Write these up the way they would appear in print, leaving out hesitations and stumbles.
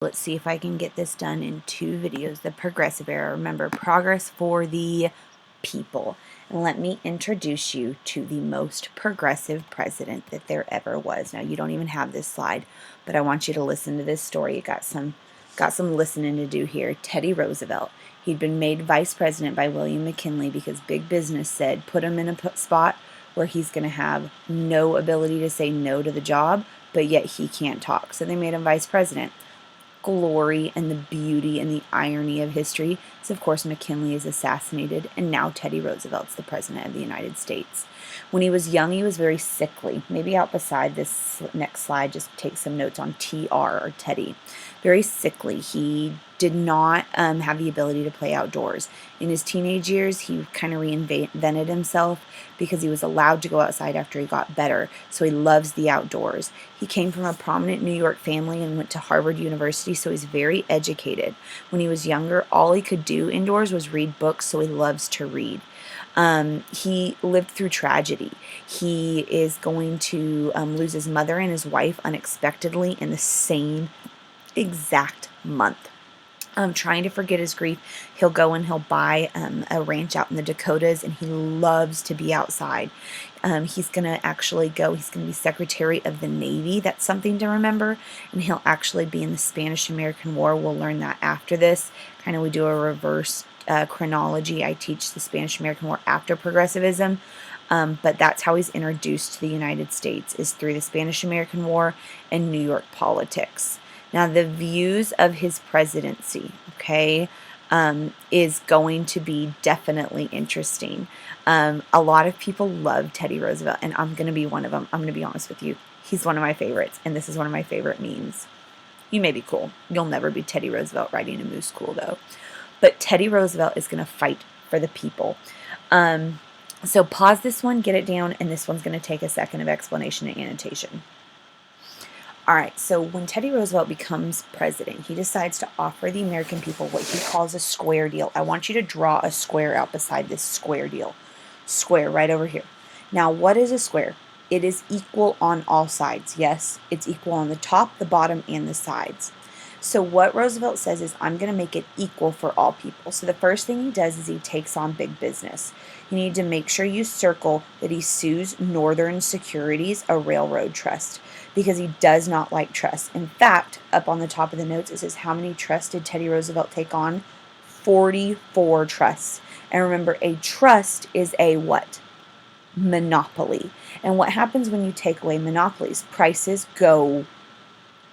Let's see if I can get this done in 2 videos. The progressive era. Remember, progress for the people. And let me introduce you to the most progressive president that there ever was. Now, you don't even have this slide, but I want you to listen to this story. You got some listening to do here. Teddy Roosevelt. He'd been made vice president by William McKinley because big business said put him in a spot where he's going to have no ability to say no to the job, but yet he can't talk. So they made him vice president. Glory and the beauty and the irony of history is, of course, McKinley is assassinated, and now Teddy Roosevelt's the president of the United States. When he was young, he was very sickly. Maybe out beside this next slide, just take some notes on TR, or Teddy. Very sickly. He did not have the ability to play outdoors. In his teenage years, he kind of reinvented himself because he was allowed to go outside after he got better, so he loves the outdoors. He came from a prominent New York family and went to Harvard University, so he's very educated. When he was younger, all he could do indoors was read books, so he loves to read. He lived through tragedy. He is going to lose his mother and his wife unexpectedly in the same exact month. Trying to forget his grief, he'll go and he'll buy a ranch out in the Dakotas, and he loves to be outside. He's going to actually he's going to be Secretary of the Navy. That's something to remember. And he'll actually be in the Spanish-American War. We'll learn that after this. Kind of we do a reverse chronology. I teach the Spanish-American War after progressivism. But that's how he's introduced to the United States, is through the Spanish-American War and New York politics. Now, the views of his presidency, okay, is going to be definitely interesting. A lot of people love Teddy Roosevelt, and I'm going to be one of them. I'm going to be honest with you. He's one of my favorites, and this is one of my favorite memes. You may be cool. You'll never be Teddy Roosevelt riding a moose cool, though. But Teddy Roosevelt is going to fight for the people. So pause this one, get it down, and this one's going to take a second of explanation and annotation. All right, so when Teddy Roosevelt becomes president, he decides to offer the American people what he calls a square deal. I want you to draw a square out beside this square deal. Square right over here. Now, what is a square? It is equal on all sides. Yes, it's equal on the top, the bottom, and the sides. So what Roosevelt says is, I'm going to make it equal for all people. So the first thing he does is he takes on big business. You need to make sure you circle that he sues Northern Securities, a railroad trust, because he does not like trusts. In fact, up on the top of the notes, it says how many trusts did Teddy Roosevelt take on? 44 trusts. And remember, a trust is a what? Monopoly. And what happens when you take away monopolies? Prices go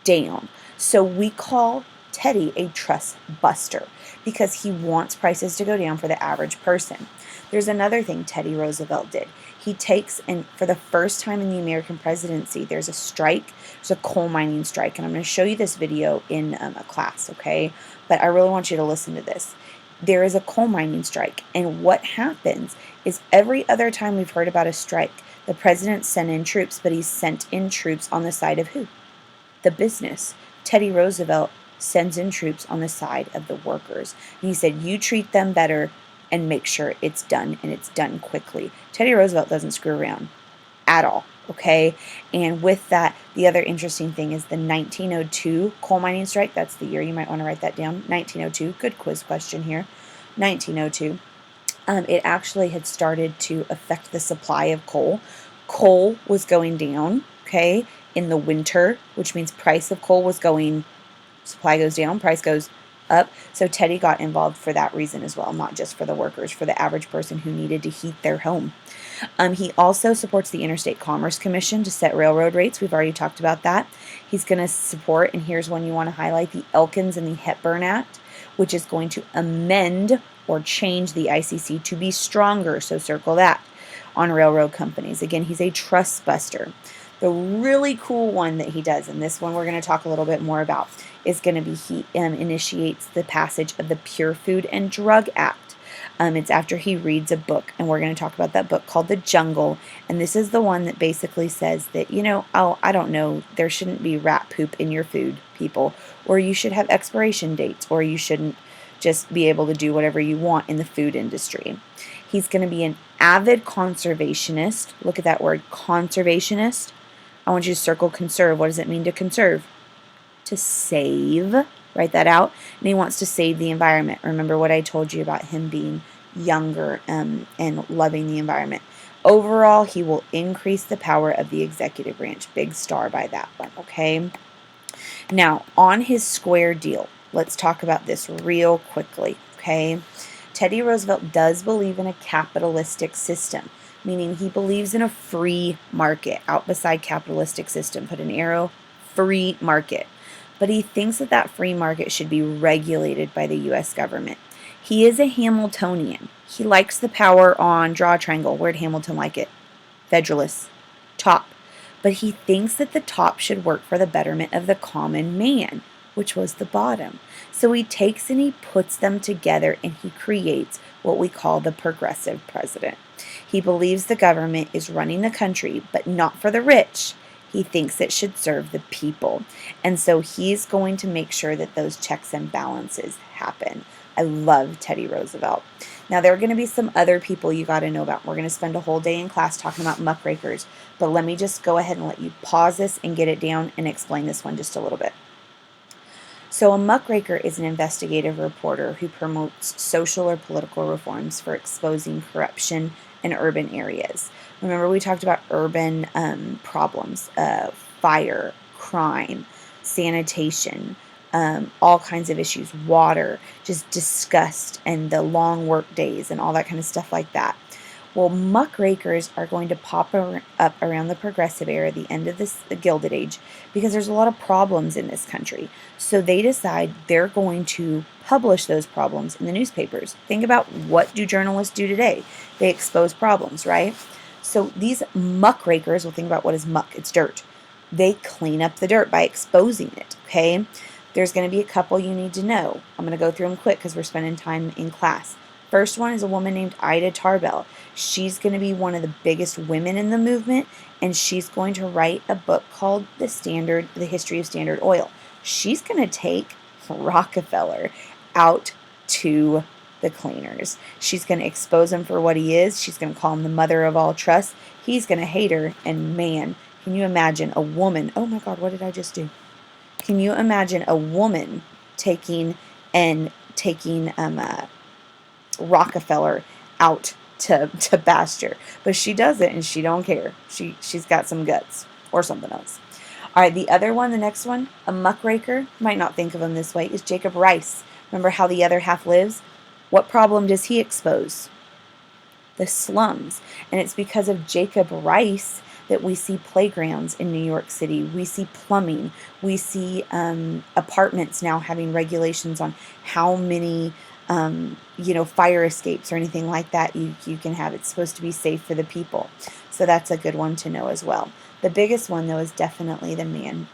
down. So we call Teddy a trust buster because he wants prices to go down for the average person. There's another thing Teddy Roosevelt did. He takes, and for the first time in the American presidency, there's a strike. There's a coal mining strike, and I'm going to show you this video in a class, okay? But I really want you to listen to this. There is a coal mining strike, and what happens is every other time we've heard about a strike, the president sent in troops, but he's sent in troops on the side of who? The business. Teddy Roosevelt sends in troops on the side of the workers. And he said, you treat them better and make sure it's done, and it's done quickly. Teddy Roosevelt doesn't screw around at all, okay? And with that, the other interesting thing is the 1902 coal mining strike. That's the year. You might want to write that down. 1902. Good quiz question here. 1902. It actually had started to affect the supply of coal. Coal was going down, okay, in the winter, which means price of coal was going, supply goes down, price goes up. So Teddy got involved for that reason as well, not just for the workers, for the average person who needed to heat their home. He also supports the Interstate Commerce Commission to set railroad rates. We've already talked about that. He's going to support, and here's one you want to highlight, the Elkins and the Hepburn Act, which is going to amend or change the ICC to be stronger, so circle that, on railroad companies. Again, he's a trust buster. The really cool one that he does, and this one we're going to talk a little bit more about, is going to be he initiates the passage of the Pure Food and Drug Act. It's after he reads a book, and we're going to talk about that book called The Jungle. And this is the one that basically says that, I don't know, there shouldn't be rat poop in your food, people, or you should have expiration dates, or you shouldn't just be able to do whatever you want in the food industry. He's going to be an avid conservationist. Look at that word, conservationist. I want you to circle conserve. What does it mean to conserve? To save Write that out. And he wants to save the environment. Remember what I told you about him being younger and loving the environment. Overall, he will increase the power of the executive branch. Big star by that one, okay? Now, on his square deal, let's talk about this real quickly, okay? Teddy Roosevelt does believe in a capitalistic system, meaning he believes in a free market. Out beside capitalistic system, put an arrow, free market. But he thinks that that free market should be regulated by the U.S. government. He is a Hamiltonian. He likes the power on, draw a triangle. Where'd Hamilton like it? Federalist. Top. But he thinks that the top should work for the betterment of the common man, which was the bottom. So he takes and he puts them together and he creates what we call the progressive president. He believes the government is running the country, but not for the rich. He thinks it should serve the people. And so he's going to make sure that those checks and balances happen. I love Teddy Roosevelt. Now, there are going to be some other people you got to know about. We're going to spend a whole day in class talking about muckrakers. But let me just go ahead and let you pause this and get it down and explain this one just a little bit. So a muckraker is an investigative reporter who promotes social or political reforms for exposing corruption in urban areas. Remember, we talked about urban problems, fire, crime, sanitation, all kinds of issues, water, just disgust, and the long work days and all that kind of stuff like that. Well, muckrakers are going to pop up around the Progressive Era, the end of the Gilded Age, because there's a lot of problems in this country. So they decide they're going to publish those problems in the newspapers. Think about, what do journalists do today? They expose problems, right? So these muckrakers, will think about, what is muck? It's dirt. They clean up the dirt by exposing it, okay? There's going to be a couple you need to know. I'm going to go through them quick because we're spending time in class. First one is a woman named Ida Tarbell. She's going to be one of the biggest women in the movement, and she's going to write a book called The History of Standard Oil. She's going to take Rockefeller out to the cleaners. She's going to expose him for what he is. She's going to call him the mother of all trust. He's going to hate her, and man, can you imagine a woman? Oh my God, what did I just do? Can you imagine a woman taking Rockefeller out to pasture? But she does it, and she don't care. She's got some guts or something else. All right, the other one, the next one, a muckraker, might not think of him this way, is Jacob Riis. Remember how the other half lives? What problem does he expose? The slums. And it's because of Jacob Riis that we see playgrounds in New York City. We see plumbing. We see apartments now having regulations on how many fire escapes or anything like that you can have. It's supposed to be safe for the people. So that's a good one to know as well. The biggest one, though, is definitely the man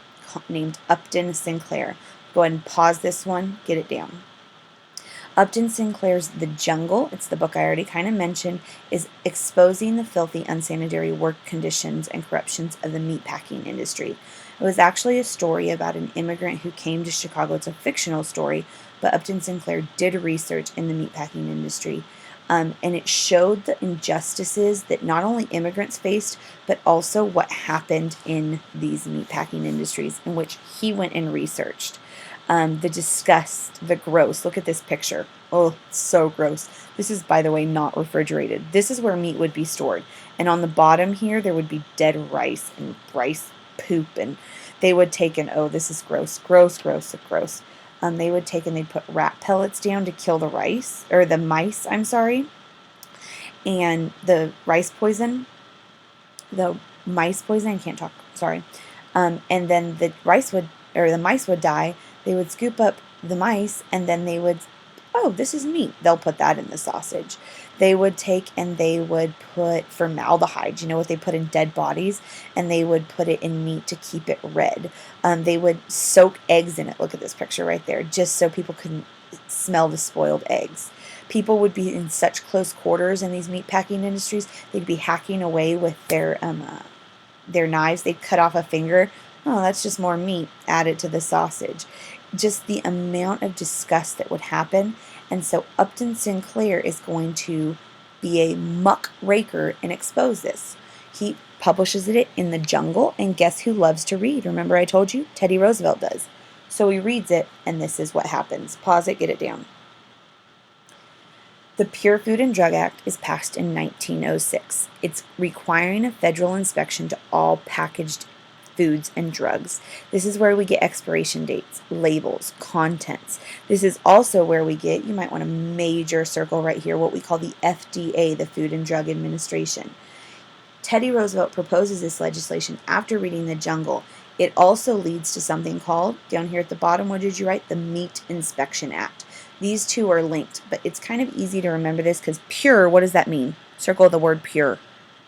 named Upton Sinclair. Go ahead and pause this one, get it down. Upton Sinclair's The Jungle, it's the book I already kind of mentioned, is exposing the filthy, unsanitary work conditions and corruptions of the meatpacking industry. It was actually a story about an immigrant who came to Chicago. It's a fictional story, but Upton Sinclair did research in the meatpacking industry, and it showed the injustices that not only immigrants faced, but also what happened in these meatpacking industries, in which he went and researched. The disgust, the gross. Look at this picture. Oh, it's so gross. This is, by the way, not refrigerated. This is where meat would be stored. And on the bottom here, there would be dead rice and rice poop. And they would take this is gross, gross, gross, gross. They would take and they'd put rat pellets down to kill the mice, I'm sorry. And the mice poison, I can't talk, sorry. And then the mice would die. They would scoop up the mice, and then they would, this is meat. They'll put that in the sausage. They would take and they would put formaldehyde, you know what they put in dead bodies, and they would put it in meat to keep it red. They would soak eggs in it. Look at this picture right there, just so people couldn't smell the spoiled eggs. People would be in such close quarters in these meatpacking industries. They'd be hacking away with their knives. They'd cut off a finger. Oh, that's just more meat added to the sausage. Just the amount of disgust that would happen. And so Upton Sinclair is going to be a muckraker and expose this. He publishes it in The Jungle, and guess who loves to read? Remember I told you? Teddy Roosevelt does. So he reads it, and this is what happens. Pause it, get it down. The Pure Food and Drug Act is passed in 1906. It's requiring a federal inspection to all packaged foods and drugs. This is where we get expiration dates, labels, contents. This is also where we get, you might want a major circle right here, what we call the FDA, the Food and Drug Administration. Teddy Roosevelt proposes this legislation after reading The Jungle. It also leads to something called, down here at the bottom, what did you write? The Meat Inspection Act. These two are linked, but it's kind of easy to remember this because pure, what does that mean? Circle the word pure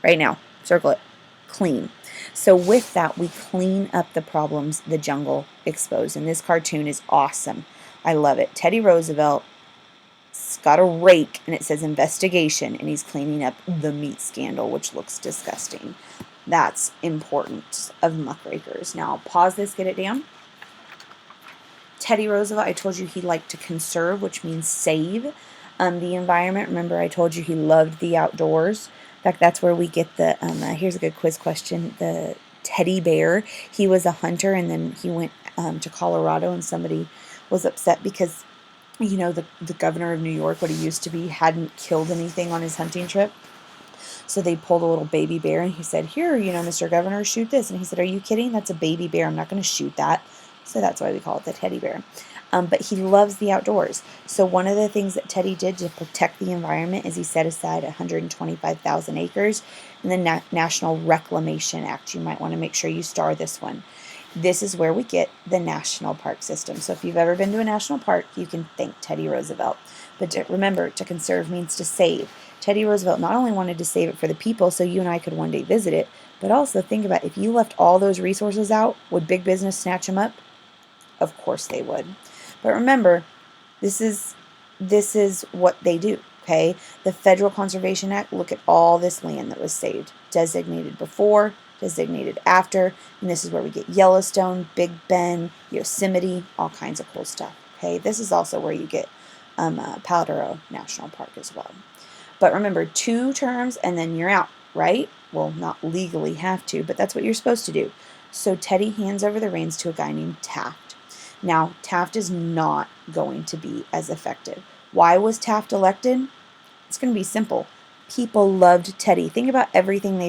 right now. Circle it. Clean. So with that, we clean up the problems The Jungle exposed. And this cartoon is awesome. I love it. Teddy Roosevelt got a rake, and it says investigation, and he's cleaning up the meat scandal, which looks disgusting. That's important of muckrakers. Now, pause this, get it down. Teddy Roosevelt, I told you he liked to conserve, which means save the environment. Remember, I told you he loved the outdoors. In fact, that's where we get the, here's a good quiz question, the teddy bear. He was a hunter, and then he went to Colorado, and somebody was upset because, you know, the governor of New York, what he used to be, hadn't killed anything on his hunting trip. So they pulled a little baby bear, and he said, here, you know, Mr. Governor, shoot this. And he said, are you kidding? That's a baby bear. I'm not going to shoot that. So that's why we call it the teddy bear. But he loves the outdoors. So one of the things that Teddy did to protect the environment is he set aside 125,000 acres in the National Reclamation Act. You might want to make sure you star this one. This is where we get the national park system. So if you've ever been to a national park, you can thank Teddy Roosevelt. But remember, to conserve means to save. Teddy Roosevelt not only wanted to save it for the people so you and I could one day visit it, but also think about if you left all those resources out, would big business snatch them up? Of course they would. But remember, this is what they do, okay? The Federal Conservation Act, look at all this land that was saved. Designated before, designated after, and this is where we get Yellowstone, Big Bend, Yosemite, all kinds of cool stuff, okay? This is also where you get Paladaro National Park as well. But remember, 2 terms and then you're out, right? Well, not legally have to, but that's what you're supposed to do. So Teddy hands over the reins to a guy named Taft. Now, Taft is not going to be as effective. Why was Taft elected? It's going to be simple. People loved Teddy. Think about everything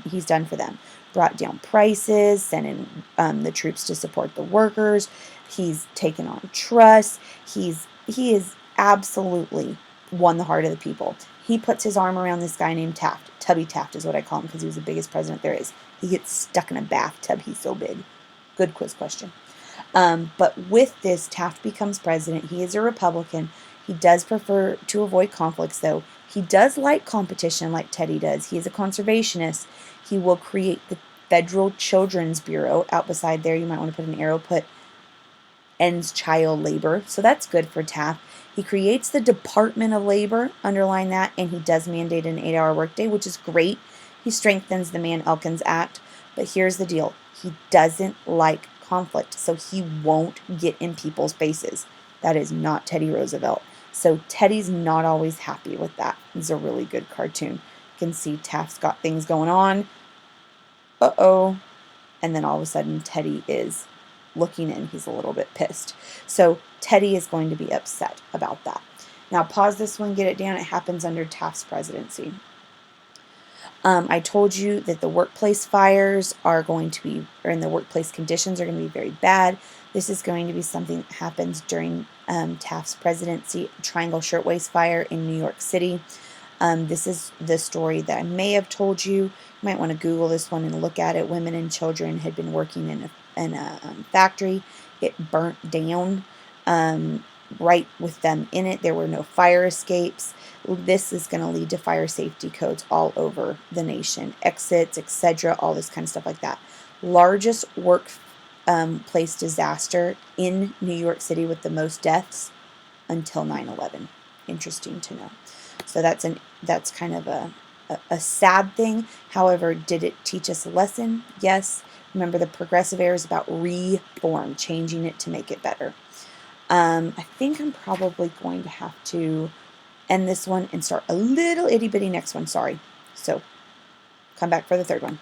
he's done for them. Brought down prices, sent in the troops to support the workers. He's taken on trust. He is absolutely won the heart of the people. He puts his arm around this guy named Taft. Tubby Taft is what I call him because he was the biggest president there is. He gets stuck in a bathtub. He's so big. Good quiz question. But with this, Taft becomes president. He is a Republican. He does prefer to avoid conflicts, though. He does like competition like Teddy does. He is a conservationist. He will create the Federal Children's Bureau. Out beside there, you might want to put an arrow, put ends child labor. So that's good for Taft. He creates the Department of Labor, underline that, and he does mandate an 8-hour workday, which is great. He strengthens the Mann-Elkins Act. But here's the deal. He doesn't like conflict, so he won't get in people's faces. That is not Teddy Roosevelt. So Teddy's not always happy with that. It's a really good cartoon. You can see Taft's got things going on. Uh-oh. And then all of a sudden Teddy is looking in. He's a little bit pissed. So Teddy is going to be upset about that. Now pause this one, get it down. It happens under Taft's presidency. I told you that the workplace fires are going to be, or in the workplace conditions are going to be very bad. This is going to be something that happens during Taft's presidency, Triangle Shirtwaist Fire in New York City. This is the story that I may have told you. You might want to Google this one and look at it. Women and children had been working in a factory. It burnt down right with them in it. There were no fire escapes. This is going to lead to fire safety codes all over the nation, exits, etc., all this kind of stuff like that. Largest workplace disaster in New York City with the most deaths until 9/11. Interesting to know. So that's kind of a sad thing. However, did it teach us a lesson? Yes. Remember, the progressive era is about reform, changing it to make it better. I think I'm probably going to have to end this one and start a little itty bitty next one. Sorry. So come back for the third one.